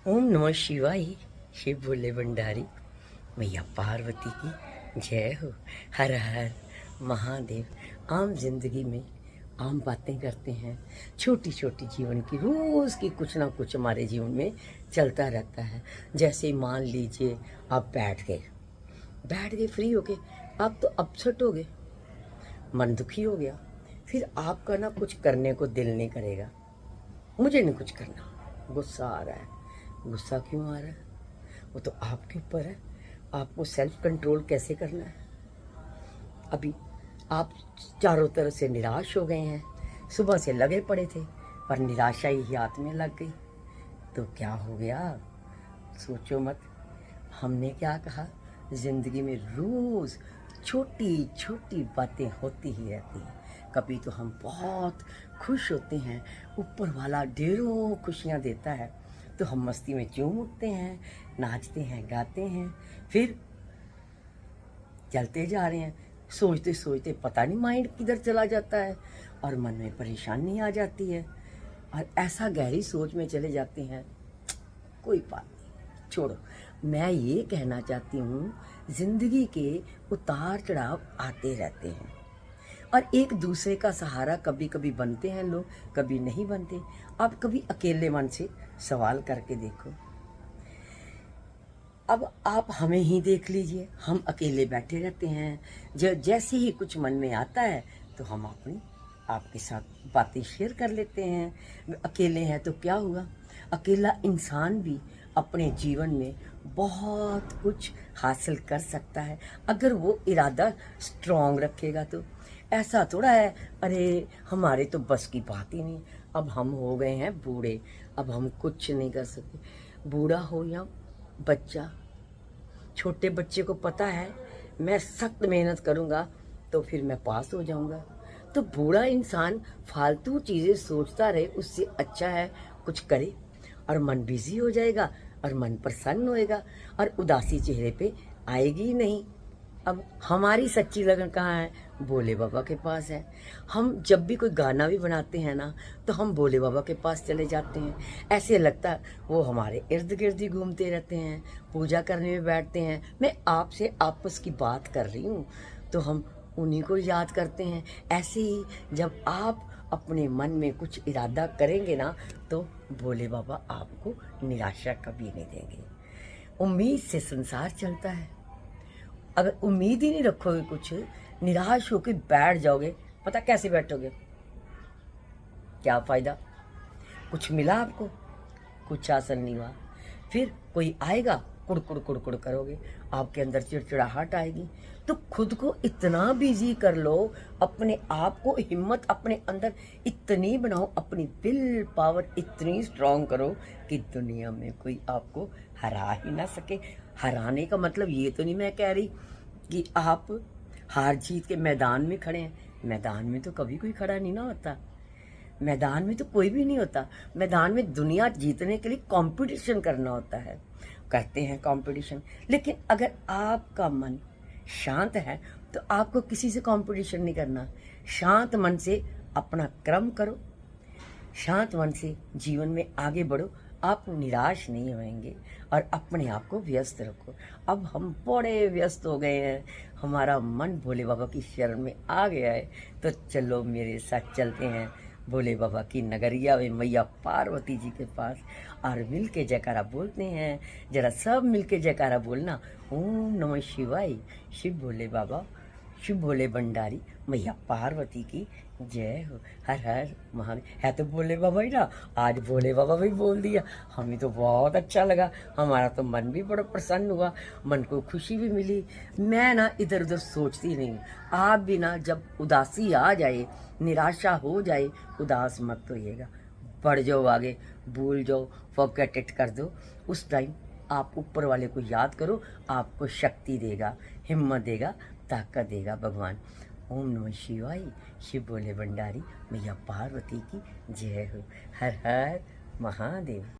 ओम नमः शिवाय। शिव भोले भंडारी, मैया पार्वती की जय हो। हर हर महादेव। आम जिंदगी में आम बातें करते हैं, छोटी छोटी जीवन की, रोज़ की कुछ ना कुछ हमारे जीवन में चलता रहता है। जैसे मान लीजिए आप बैठ गए फ्री हो गए, आप तो अपसेट हो गए, मन दुखी हो गया, फिर आपका ना कुछ करने को दिल नहीं करेगा, मुझे नहीं कुछ करना, गुस्सा आ रहा है। गुस्सा क्यों आ रहा है? वो तो आपके ऊपर है, आपको सेल्फ कंट्रोल कैसे करना है। अभी आप चारों तरफ से निराश हो गए हैं, सुबह से लगे पड़े थे पर निराशा ही हाथ में लग गई, तो क्या हो गया? सोचो मत। हमने क्या कहा, जिंदगी में रोज छोटी छोटी बातें होती ही रहती हैं। कभी तो हम बहुत खुश होते हैं, ऊपर वाला ढेरों खुशियाँ देता है, तो हम मस्ती में झूम उठते हैं, नाचते हैं, गाते हैं, फिर चलते जा रहे हैं, सोचते सोचते पता नहीं माइंड किधर चला जाता है और मन में परेशानी आ जाती है और ऐसा गहरी सोच में चले जाते हैं। कोई बात नहीं, छोड़ो। मैं ये कहना चाहती हूँ, जिंदगी के उतार चढ़ाव आते रहते हैं और एक दूसरे का सहारा कभी कभी बनते हैं लोग, कभी नहीं बनते। आप कभी अकेले मन से सवाल करके देखो। अब आप हमें ही देख लीजिए, हम अकेले बैठे रहते हैं, जैसे ही कुछ मन में आता है तो हम आपके साथ बातें शेयर कर लेते हैं। अकेले हैं तो क्या हुआ, अकेला इंसान भी अपने जीवन में बहुत कुछ हासिल कर सकता है अगर वो इरादा स्ट्रांग रखेगा। तो ऐसा थोड़ा है, अरे हमारे तो बस की बात ही नहीं, अब हम हो गए हैं बूढ़े, अब हम कुछ नहीं कर सकते। बूढ़ा हो या बच्चा, छोटे बच्चे को पता है मैं सख्त मेहनत करूँगा तो फिर मैं पास हो जाऊँगा। तो बूढ़ा इंसान फालतू चीज़ें सोचता रहे, उससे अच्छा है कुछ करे और मन बिजी हो जाएगा और मन प्रसन्न होएगा और उदासी चेहरे पे आएगी ही नहीं। अब हमारी सच्ची लगन कहाँ है? भोले बाबा के पास है। हम जब भी कोई गाना भी बनाते हैं ना, तो हम भोले बाबा के पास चले जाते हैं। ऐसे लगता है वो हमारे इर्द गिर्द ही घूमते रहते हैं, पूजा करने में बैठते हैं। मैं आपसे आपस की बात कर रही हूँ, तो हम उन्हीं को याद करते हैं। ऐसे ही जब आप अपने मन में कुछ इरादा करेंगे ना, तो भोले बाबा आपको निराशा कभी नहीं देंगे। उम्मीद से संसार चलता है। अगर उम्मीद ही नहीं रखोगे कुछ, निराश होकर बैठ जाओगे, पता कैसे बैठोगे? क्या फायदा? कुछ मिला आपको? कुछ हासिल नहीं हुआ। फिर कोई आएगा, कुड़कुड़ कुड़कुड़ करोगे, आपके अंदर चिड़चिड़ाहट आएगी। तो खुद को इतना बिजी कर लो, अपने आप को हिम्मत अपने अंदर इतनी बनाओ, अपनी विल पावर इतनी स्ट्रांग करो कि दुनिया में कोई आपको हरा ही ना सके। हराने का मतलब ये तो नहीं मैं कह रही कि आप हार जीत के मैदान में खड़े हैं। मैदान में तो कभी कोई खड़ा नहीं ना होता, मैदान में तो कोई भी नहीं होता। मैदान में दुनिया जीतने के लिए कंपटीशन करना होता है, करते हैं कंपटीशन। लेकिन अगर आपका मन शांत है तो आपको किसी से कंपटीशन नहीं करना। शांत मन से अपना कर्म करो, शांत मन से जीवन में आगे बढ़ो, आप निराश नहीं होंगे और अपने आप को व्यस्त रखो। अब हम बड़े व्यस्त हो गए हैं, हमारा मन भोले बाबा की शरण में आ गया है, तो चलो मेरे साथ चलते हैं भोले बाबा की नगरिया में, मैया पार्वती जी के पास, और मिल के जयकारा बोलते हैं। जरा सब मिल के जयकारा बोलना, ओम नमः शिवाय। शिव भोले बाबा, शिव भोले भंडारी, मैया पार्वती की जय हो। हर हर महादेव। है तो भोले बाबा ही ना, आज भोले बाबा भी बोल दिया, हमें तो बहुत अच्छा लगा, हमारा तो मन भी बड़ा प्रसन्न हुआ, मन को खुशी भी मिली। मैं ना इधर उधर सोचती नहीं। आप भी ना जब उदासी आ जाए, निराशा हो जाए, उदास मत होइएगा, बढ़ जाओ आगे, भूल जाओ, फॉरगेट इट कर दो। उस टाइम आप ऊपर वाले को याद करो, आपको शक्ति देगा, हिम्मत देगा, ताकत देगा भगवान। ओम नमः शिवाय। शिव भोले भंडारी, मैया पार्वती की जय हो। हर हर महादेव।